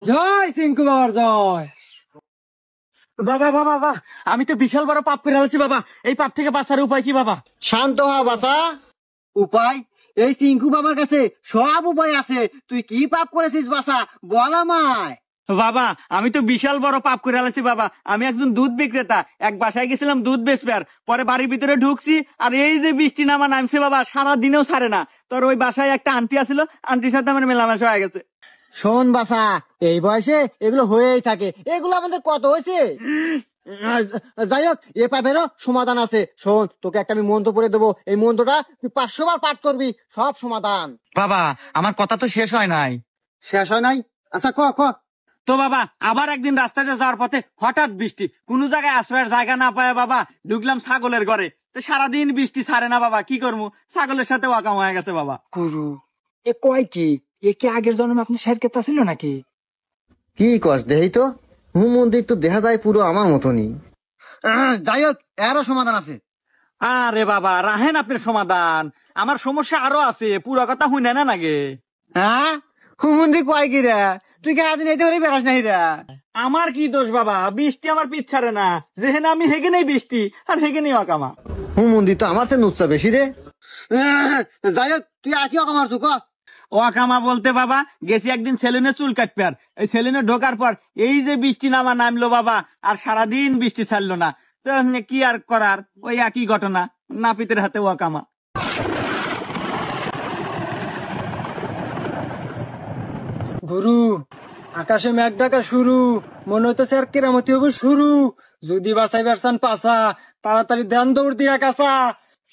জয় সিংকু বাবার জয়। বাবা বাবা বাবা, আমি তো বিশাল বড় পাপ করে ফেলেছি বাবা। এই পাপ থেকে বাঁচার উপায় কি বাবা? শান্ত হ বাসা। উপায়? এই চিঙ্কু বাবার কাছে সব উপায় আছে। তুই কি পাপ করেছিস বাসা, বল আমায়। বাবা আমি তো বিশাল বড় পাপ করে ফেলেছি বাবা। আমি একজন দুধ বিক্রেতা, এক বাসায় গেছিলাম দুধ বেচবার, পরে বাড়ির ভিতরে ঢুকছি আর এই যে বৃষ্টি নামা নামছে বাবা, সারা দিনেও ছাড়ে না। তোর ওই বাসায় একটা আন্টি আসলো, আন্টির সাথে আমার মেলামেশা হয়ে গেছে। শোন বাসা, এই বয়সে এগুলো হয়েই থাকে। এগুলো আমাদের কত হয়েছে। যাই হোক, এ পাপেরও সমাধান আছে। শোন, তোকে একটা আমি মন্ত্র পড়ে দেবো। এই মন্ত্রটা তুই 500 বার পাঠ করবি, সব সমাধান। বাবা আমার কথা তো শেষ হয় নাই। শেষ হয় নাই? আচ্ছা ক ক। তো বাবা আবার একদিন রাস্তাতে যাওয়ার পথে হঠাৎ বৃষ্টি, কোন জায়গায় আশ্রয়ের জায়গা না পায় বাবা ঢুকলাম ছাগলের ঘরে। তো সারাদিন বৃষ্টি ছাড়ে না বাবা, কি করবো? ছাগলের সাথে ওয়াকাম হয়ে গেছে বাবা। গুরু এ কয় কি? এ কি আগের জন্মে আপনি শের কেতা ছিল নাকি? কি কস দেহি তো, মন্দির তো দেখা যায় পুরো আমার মতনই। যাই হোক, এরও সমাধান আছে। আরে বাবা রাহেন আপনার সমাধান, আমার সমস্যা আরো আছে, পুরো কথা শুনে না নাগে। হ্যাঁ, হুমন্দি কয় কি রে? তুই কি আদিন এতে করে বেড়াস নাই রে? আমার কি দোষ বাবা, বৃষ্টি আমার পিছারে না, যেখানে আমি হেগে নেই বৃষ্টি আর হেগে নেই অকামা। হুমন্দি তো আমার চেয়ে নুচ্ছা বেশি রে। যাই হোক, তুই আর কি অকামার চুক। ওয়াকামা বলতে বাবা গেছি একদিন সেলুনে চুল কাটবে, আর এই সেলুনে ঢোকার পর এই যে বৃষ্টি নামা নামলো বাবা, আর সারাদিন বৃষ্টি ছাড়লো না। তো কি আর করার, ওই একই ঘটনা, নাপিতের হাতে ওয়াকামা। গুরু আকাশে মেঘ ডাকা শুরু, মনে হইতেছে আর কেরামতি হবে শুরু। যদি বাসাই বেরসান পাসা, তাড়াতাড়ি ধ্যান দৌড় দিয়া কাসা।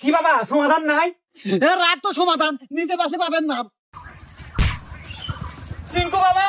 কি বাবা সমাধান নাই? রাত তো সমাধান নিজে বাসে পাবেন না। সিংকু বাবা